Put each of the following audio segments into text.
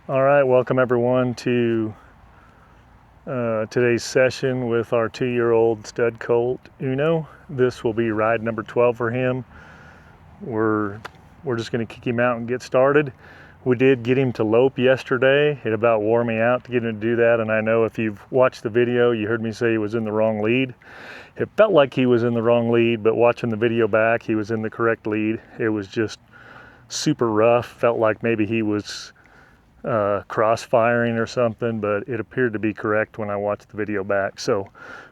All right, welcome everyone to today's session with our 2-year-old stud colt Uno. This will be ride number 12 for him. We're just going to kick him out and get started. We did get him to lope yesterday. It about wore me out to get him to do that, and I know if you've watched the video, you heard me say he was in the wrong lead. It felt like he was in the wrong lead, but watching the video back, he was in the correct lead. It was just super rough. Felt like maybe he was crossfiring or something, but it appeared to be correct when I watched the video back. So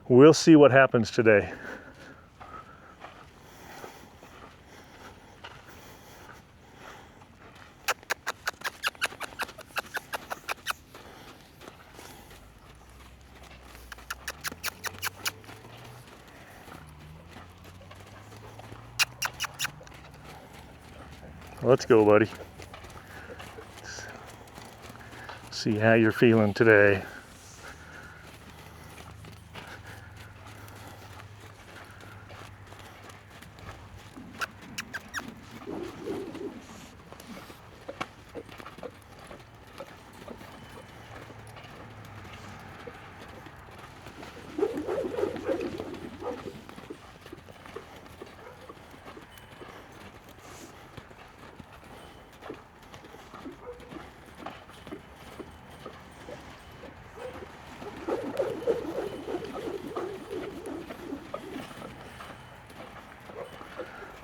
we'll see what happens today. Let's go, buddy. See how you're feeling today.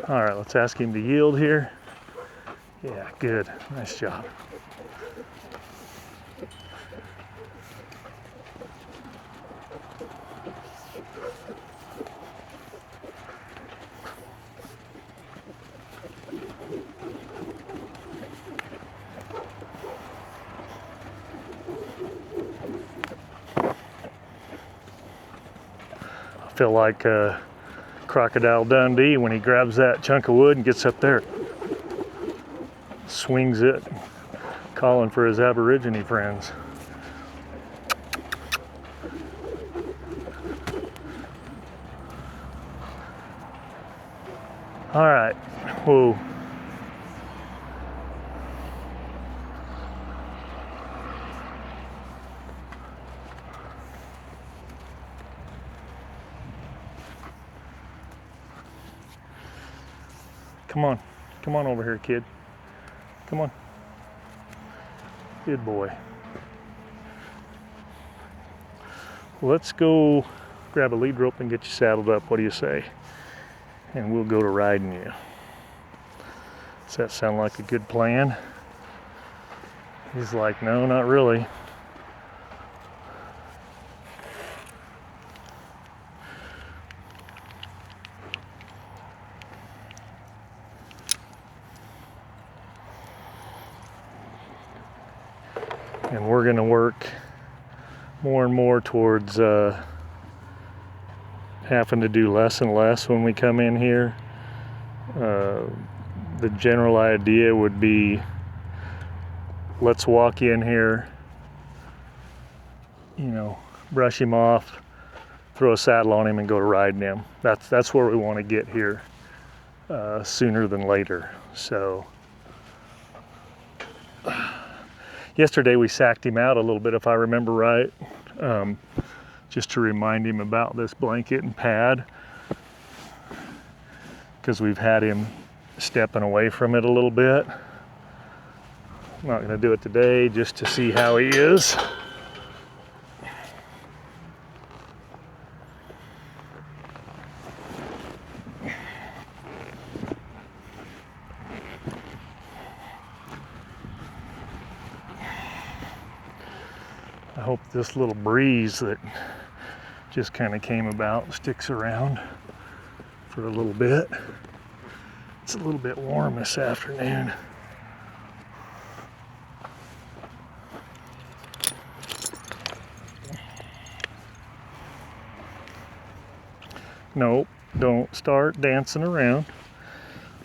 All right, let's ask him to yield here. Yeah, good. Nice job. I feel like Crocodile Dundee when he grabs that chunk of wood and gets up there, swings it, calling for his Aborigine friends. All right, whoa. Come on over here, kid. Come on. Good boy. Let's go grab a lead rope and get you saddled up. What do you say? And we'll go to riding you. Does that sound like a good plan? He's like, no, not really. And we're going to work more and more towards having to do less and less when we come in here. The general idea would be, let's walk in here, brush him off, throw a saddle on him and go to riding him. That's where we want to get here sooner than later. So yesterday we sacked him out a little bit, if I remember right, just to remind him about this blanket and pad, because we've had him stepping away from it a little bit. I'm not going to do it today, just to see how he is. I hope this little breeze that just kind of came about sticks around for a little bit. It's a little bit warm this afternoon. Nope, don't start dancing around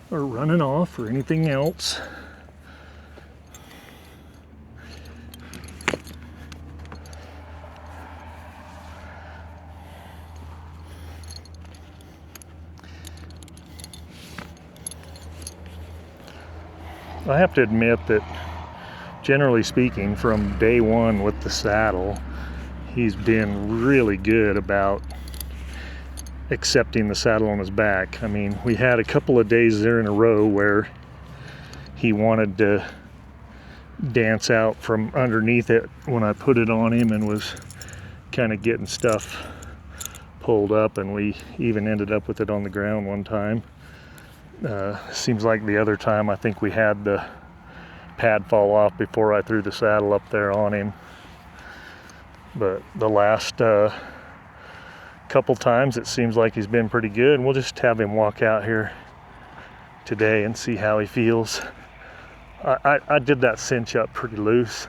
or running off or anything else. I have to admit that generally speaking, from day one with the saddle, he's been really good about accepting the saddle on his back. I mean, we had a couple of days there in a row where he wanted to dance out from underneath it when I put it on him, and was kind of getting stuff pulled up, and we even ended up with it on the ground one time. Seems like the other time I think we had the pad fall off before I threw the saddle up there on him. But the last couple times it seems like he's been pretty good, and we'll just have him walk out here today and see how he feels. I did that cinch up pretty loose,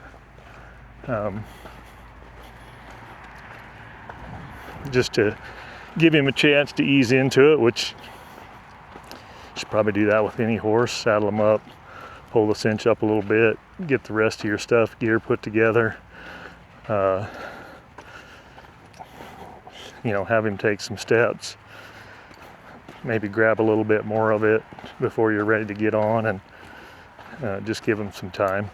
just to give him a chance to ease into it, which you should probably do that with any horse. Saddle him up, pull the cinch up a little bit, get the rest of your stuff, gear put together, you know, have him take some steps, maybe grab a little bit more of it before you're ready to get on, and just give him some time.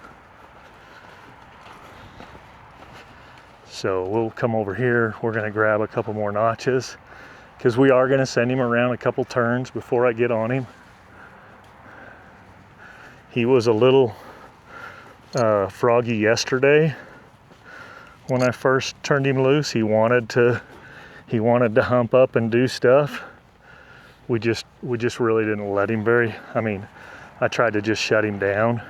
So we'll come over here. We're going to grab a couple more notches because we are going to send him around a couple turns before I get on him. He was a little froggy yesterday when I first turned him loose. He wanted to hump up and do stuff. We just really didn't let him very. I mean, I tried to just shut him down,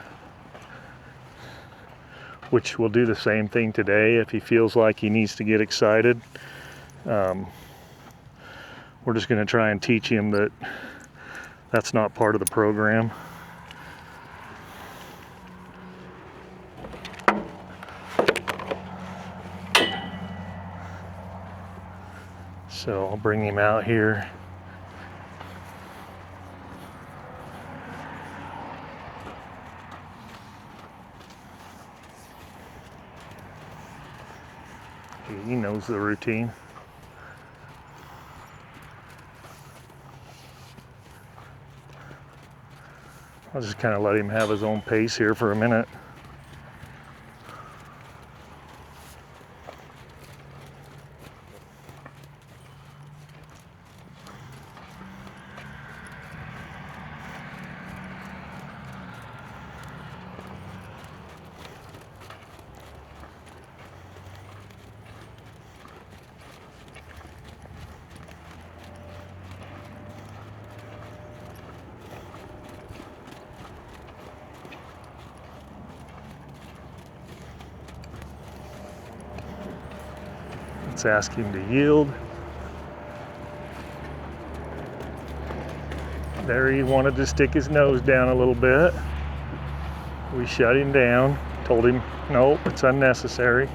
which will do the same thing today if he feels like he needs to get excited. We're just going to try and teach him that that's not part of the program. So I'll bring him out here. He knows the routine. I'll just kind of let him have his own pace here for a minute. Let's ask him to yield. There, he wanted to stick his nose down a little bit. We shut him down, told him, nope, it's unnecessary.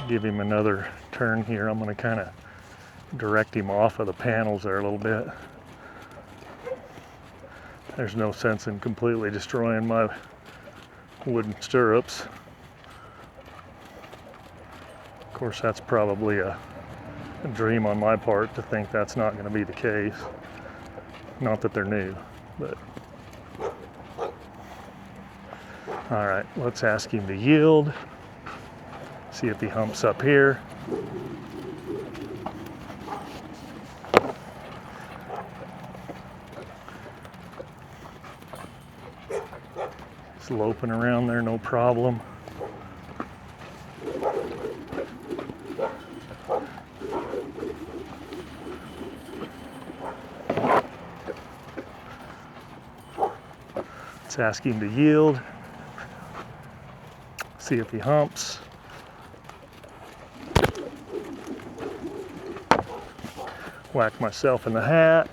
Give him another turn here. I'm going to kind of direct him off of the panels there a little bit. There's no sense in completely destroying my wooden stirrups. Of course, that's probably a dream on my part to think that's not going to be the case. Not that they're new, but. All right, let's ask him to yield. See if he humps up here. He's loping around there, no problem. Let's ask him to yield. See if he humps. Whack myself in the hat.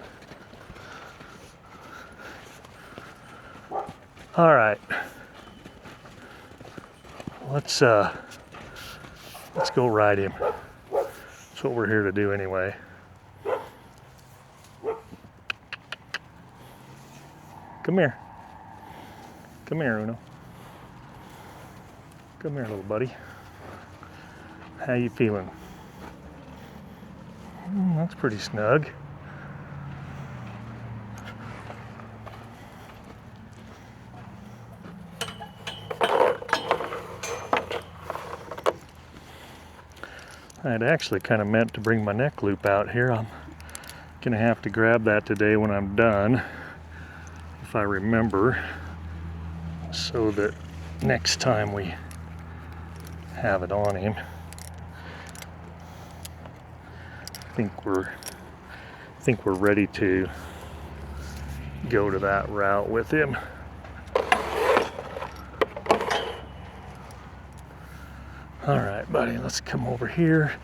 All right. Let's go ride him. That's what we're here to do anyway. Come here. Come here, Uno. Come here, little buddy. How you feeling? That's pretty snug. I had actually kind of meant to bring my neck loop out here. I'm gonna have to grab that today when I'm done, if I remember, so that next time we have it on him. I think we're ready to go to that route with him. All right, buddy, let's come over here.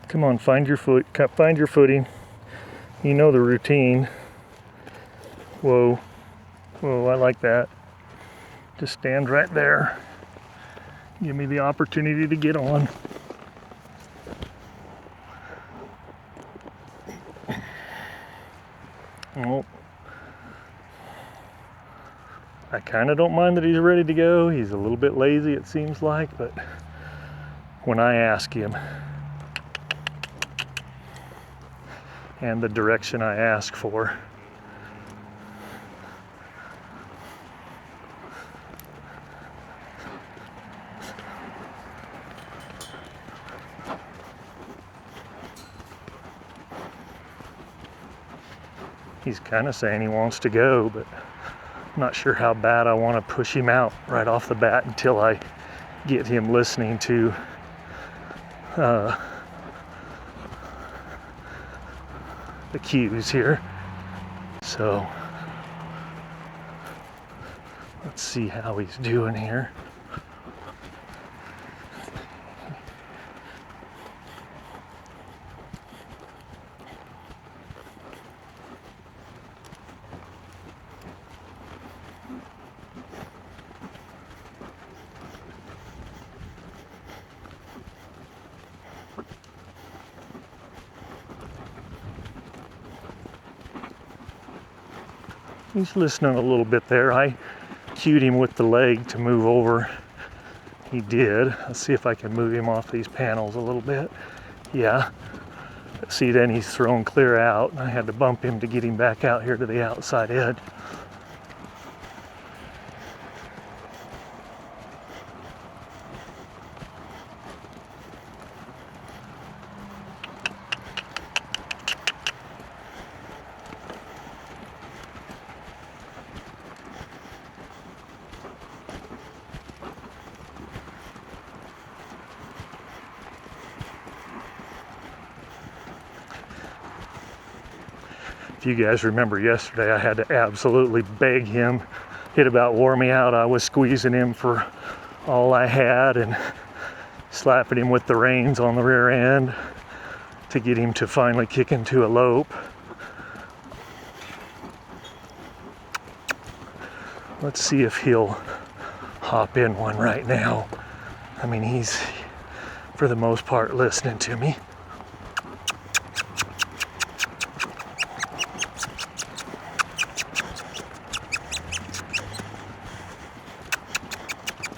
Come on, find your footing. You know the routine. Whoa, whoa, I like that. Just stand right there. Give me the opportunity to get on. Oh, I kind of don't mind that he's ready to go. He's a little bit lazy, it seems like, but when I ask him, and the direction I ask for, he's kind of saying he wants to go, but I'm not sure how bad I want to push him out right off the bat until I get him listening to the cues here. So let's see how he's doing here. He's listening a little bit there. I cued him with the leg to move over. He did. Let's see if I can move him off these panels a little bit. Yeah. See, then he's thrown clear out. I had to bump him to get him back out here to the outside edge. If you guys remember yesterday, I had to absolutely beg him. It about wore me out. I was squeezing him for all I had and slapping him with the reins on the rear end to get him to finally kick into a lope. Let's see if he'll hop in one right now. I mean, he's, for the most part, listening to me.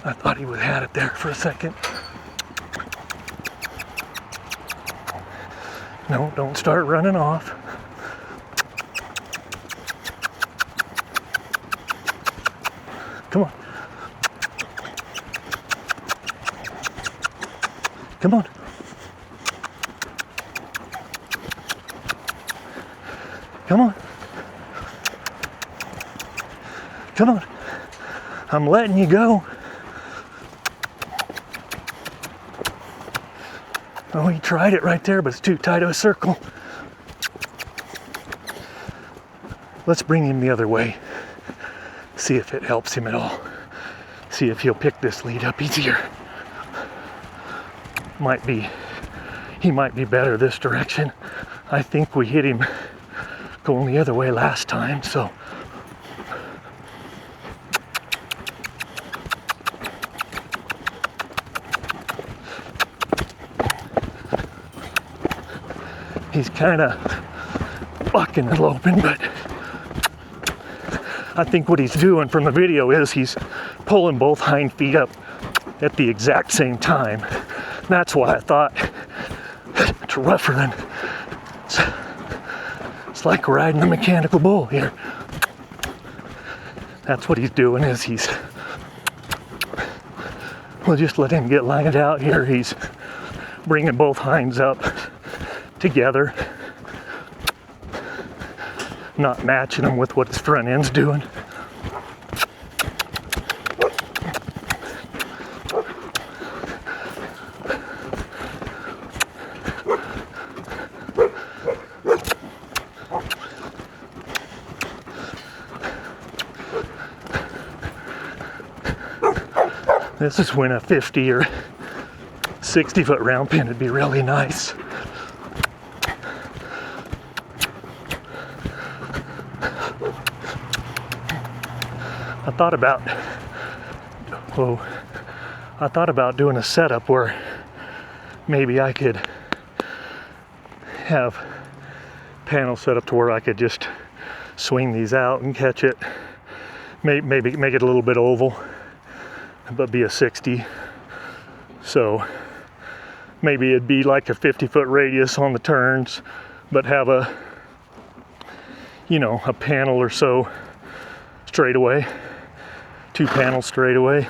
I thought he would have had it there for a second. No, don't start running off. Come on. Come on. Come on. Come on. I'm letting you go. Oh, he tried it right there, but it's too tight of a circle. Let's bring him the other way. See if it helps him at all. See if he'll pick this lead up easier. He might be better this direction. I think we hit him going the other way last time, so. He's kind of bucking and loping, but I think what he's doing from the video is he's pulling both hind feet up at the exact same time. That's why I thought it's rougher than, it's like riding a mechanical bull here. That's what he's doing, is he's, we'll just let him get lined out here. He's bringing both hinds up together, not matching them with what his front end's doing. This is when a 50 or 60 foot round pin would be really nice. I thought about doing a setup where maybe I could have panels set up to where I could just swing these out and catch it. Maybe make it a little bit oval, but be a 60. So maybe it'd be like a 50-foot radius on the turns, but have a, you know, a panel or so straight away, 2 panels straight away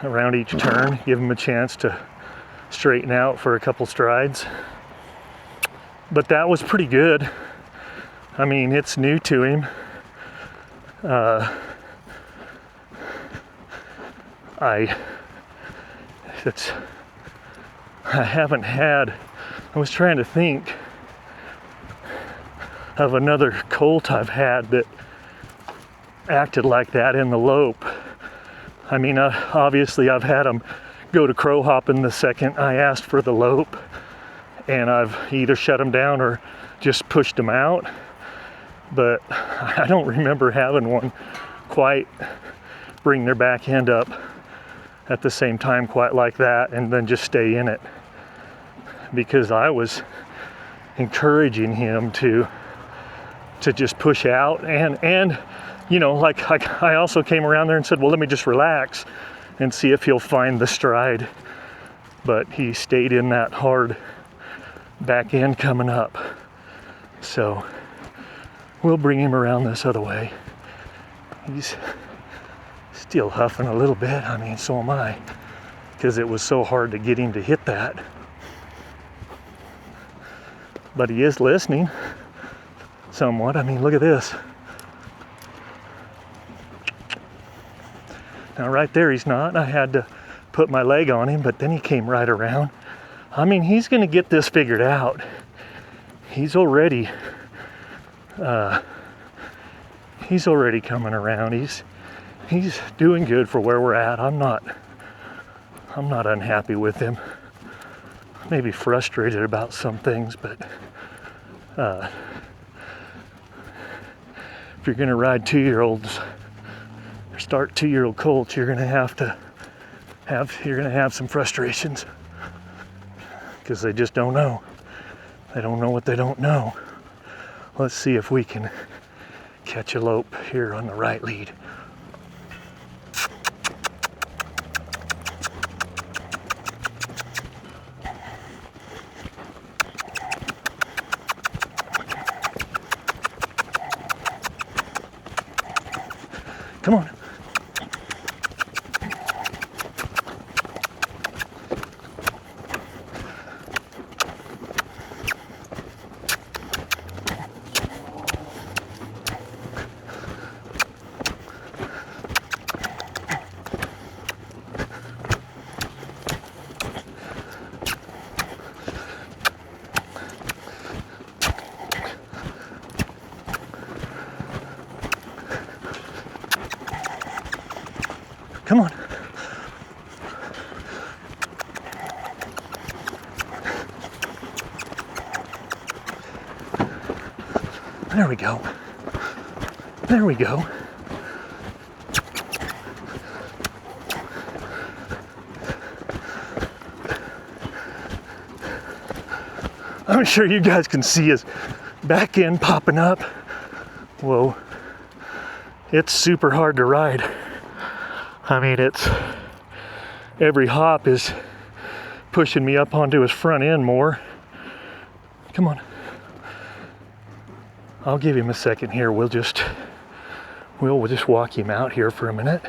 around each turn, give him a chance to straighten out for a couple strides. But that was pretty good. I mean, it's new to him. I was trying to think of another colt I've had that acted like that in the lope. I mean, obviously I've had them go to crow hopping the second I asked for the lope, and I've either shut them down or just pushed them out. But I don't remember having one quite bring their back end up at the same time quite like that and then just stay in it, because I was encouraging him to just push out, and you know, like I also came around there and said, well, let me just relax and see if he'll find the stride. But he stayed in that hard back end coming up. So we'll bring him around this other way. He's still huffing a little bit. I mean, so am I, because it was so hard to get him to hit that. But he is listening somewhat. I mean, look at this. Now right there he's not. I had to put my leg on him, but then he came right around. I mean, he's gonna get this figured out. He's already coming around. He's doing good for where we're at. I'm not unhappy with him. Maybe frustrated about some things, but if you're gonna ride 2-year-olds or start 2-year-old colts, you're gonna have some frustrations, because they just don't know. They don't know what they don't know. Let's see if we can catch a lope here on the right lead. Come on. Come on. There we go. There we go. I'm sure you guys can see his back end popping up. Whoa. It's super hard to ride. I mean, every hop is pushing me up onto his front end more. Come on. I'll give him a second here. We'll just walk him out here for a minute.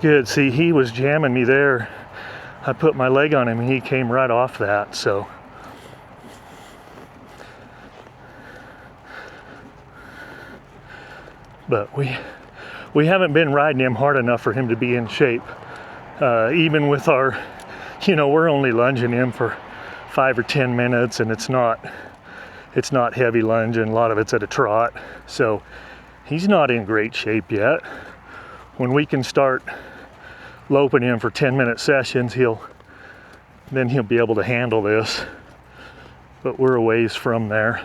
Good. See, he was jamming me there. I put my leg on him and he came right off that, so. But we haven't been riding him hard enough for him to be in shape. Even with our, we're only lunging him for 5 or 10 minutes, and it's not heavy lunging. A lot of it's at a trot, so he's not in great shape yet. When we can start loping him for 10-minute sessions, he'll be able to handle this. But we're a ways from there.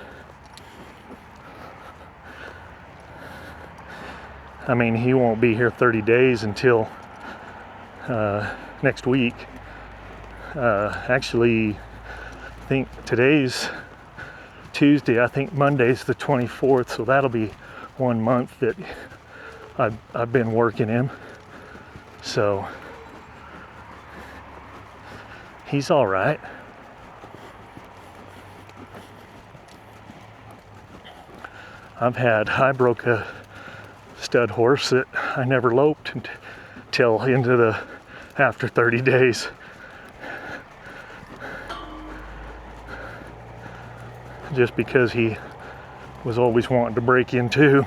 I mean, he won't be here 30 days until next week. Actually, I think today's Tuesday. I think Monday's the 24th, so that'll be 1 month that I've been working him. So he's all right. I broke a stud horse that I never loped until after 30 days. Just because he was always wanting to break in too.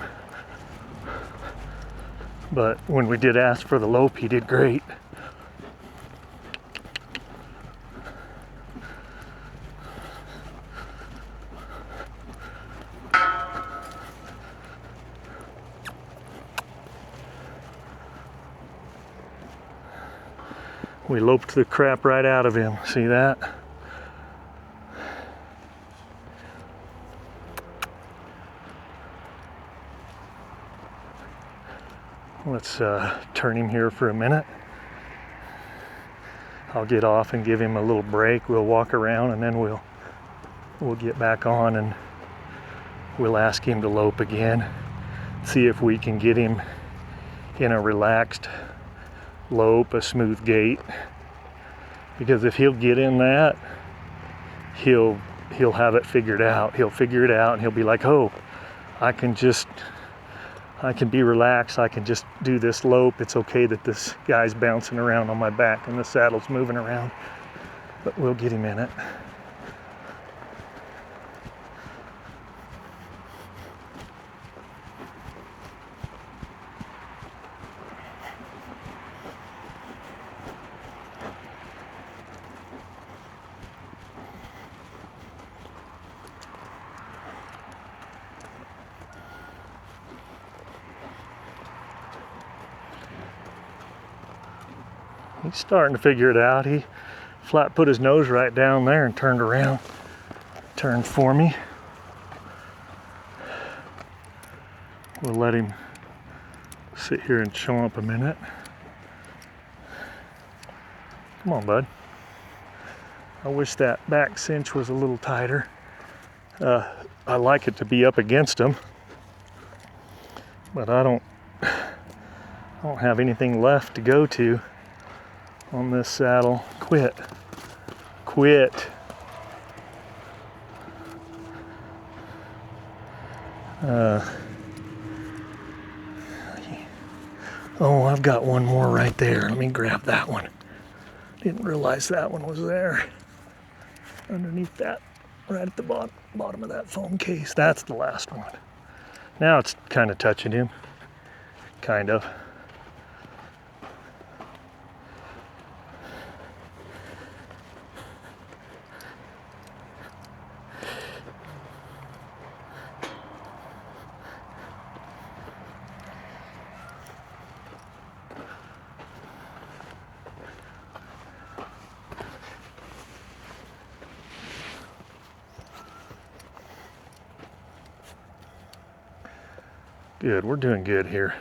But when we did ask for the lope, he did great. We loped the crap right out of him. See that? Let's turn him here for a minute. I'll get off and give him a little break. We'll walk around and then we'll get back on and we'll ask him to lope again. See if we can get him in a relaxed lope, a smooth gait. Because if he'll get in that, he'll have it figured out. He'll figure it out and he'll be like, oh, I can be relaxed. I can just do this lope. It's okay that this guy's bouncing around on my back and the saddle's moving around, but we'll get him in it. He's starting to figure it out. He flat put his nose right down there and turned around, turned for me. We'll let him sit here and chomp a minute. Come on, bud. I wish that back cinch was a little tighter. I like it to be up against him, but I don't have anything left to go to on this saddle. Quit. Oh, I've got one more right there. Let me grab that one. Didn't realize that one was there. Underneath that, right at the bottom of that phone case. That's the last one. Now it's kind of touching him. Kind of. Good, we're doing good here.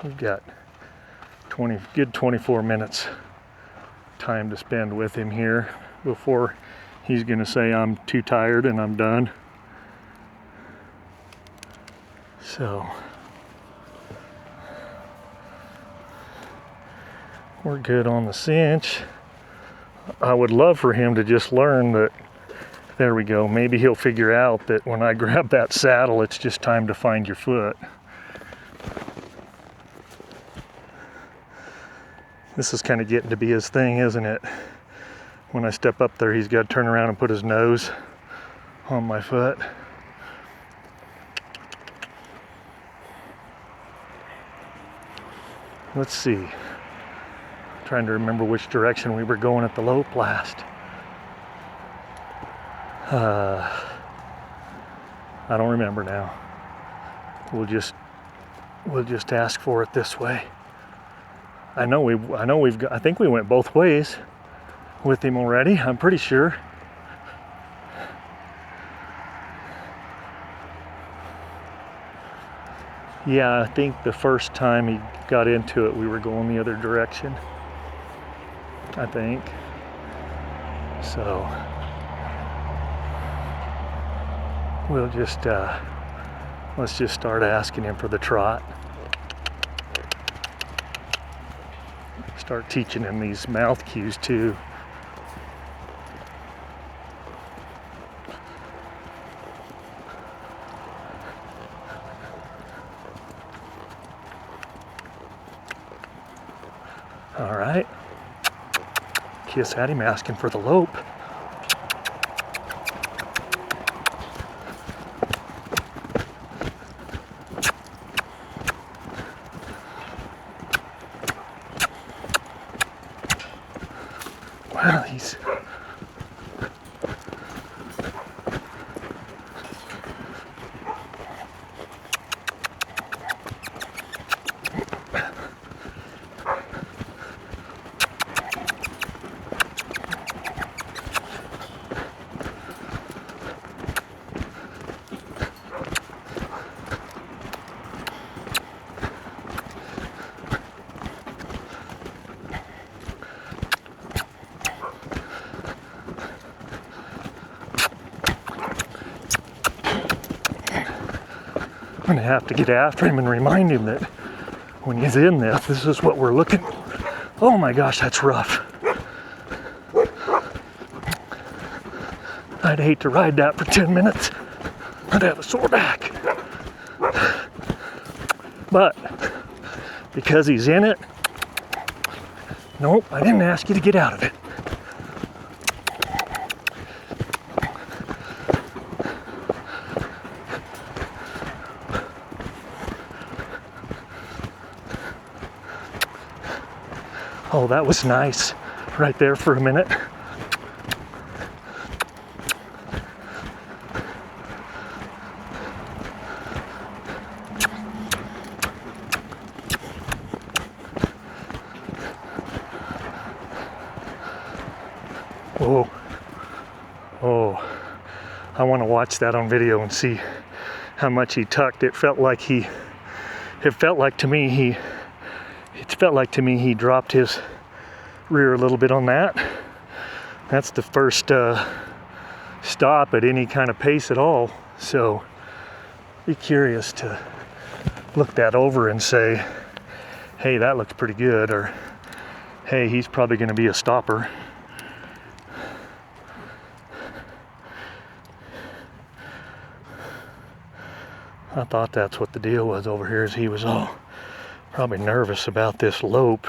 We've got Good 24 minutes time to spend with him here before he's gonna say I'm too tired and I'm done. So we're good on the cinch. I would love for him to just learn that, there we go, maybe he'll figure out that when I grab that saddle, it's just time to find your foot. This is kind of getting to be his thing, isn't it? When I step up there, he's got to turn around and put his nose on my foot. Let's see. I'm trying to remember which direction we were going at the lope last. I don't remember now. We'll just ask for it this way. I think we went both ways with him already. I'm pretty sure. Yeah, I think the first time he got into it, we were going the other direction. I think. So we'll just let's just start asking him for the trot. Start teaching him these mouth cues too. All right. Kiss at him, asking for the lope. Wow, he's I'm gonna have to get after him and remind him that when he's in this is what we're looking. Oh my gosh, that's rough. I'd hate to ride that for 10 minutes. I'd have a sore back. But because he's in it, nope, I didn't ask you to get out of it. Oh, that was nice right there for a minute. Oh, oh, I want to watch that on video and see how much he tucked. It felt like to me he dropped his rear a little bit on that. That's the first stop at any kind of pace at all. So be curious to look that over and say, hey, that looks pretty good, or hey, he's probably going to be a stopper. I thought that's what the deal was over here, is he was all probably nervous about this lope.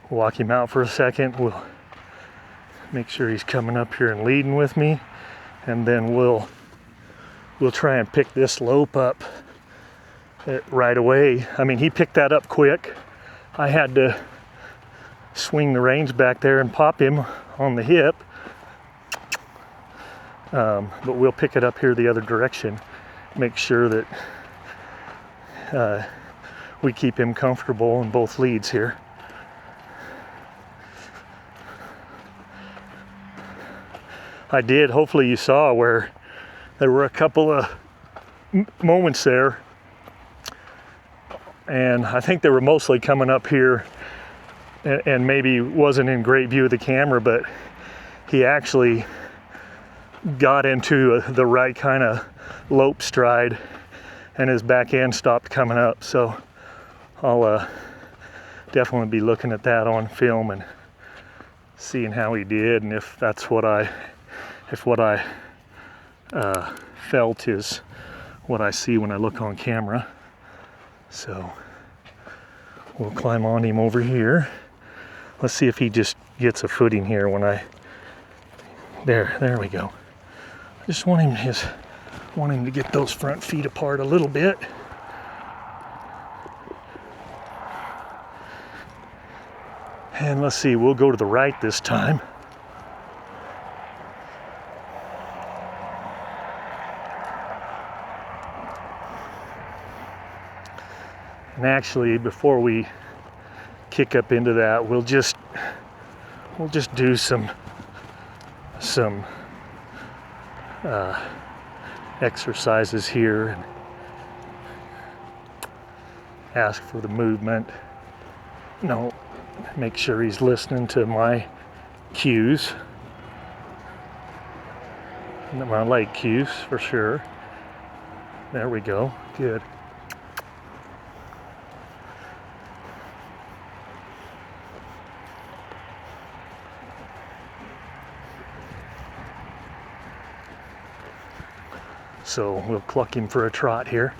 We'll walk him out for a second. We'll make sure he's coming up here and leading with me, and then we'll try and pick this lope up right away. I mean, he picked that up quick. I had to swing the reins back there and pop him on the hip. But we'll pick it up here the other direction. Make sure that we keep him comfortable in both leads here. Hopefully you saw where there were a couple of moments there, and I think they were mostly coming up here and maybe wasn't in great view of the camera, but he actually got into the right kind of lope stride and his back end stopped coming up. So I'll definitely be looking at that on film and seeing how he did, and if that's what I felt is what I see when I look on camera. So we'll climb on him over here. Let's see if he just gets a footing here when there we go. I just want him to get those front feet apart a little bit. And let's see, we'll go to the right this time. And actually, before we kick up into that, we'll just do some exercises here and ask for the movement. No, make sure he's listening to my cues, my leg cues for sure. There we go, good. So we'll cluck him for a trot here.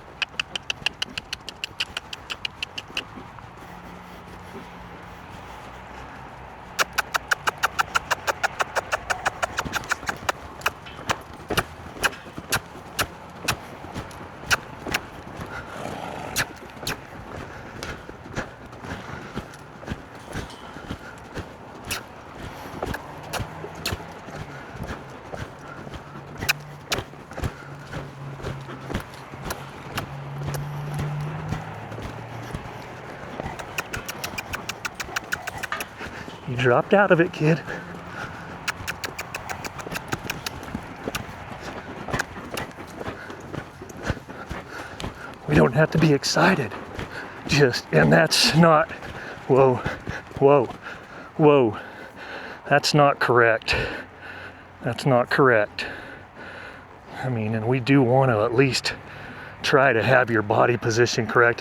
You dropped out of it, kid. We don't have to be excited. And that's not, whoa. That's not correct. That's not correct. I mean, and we do want to at least try to have your body position correct.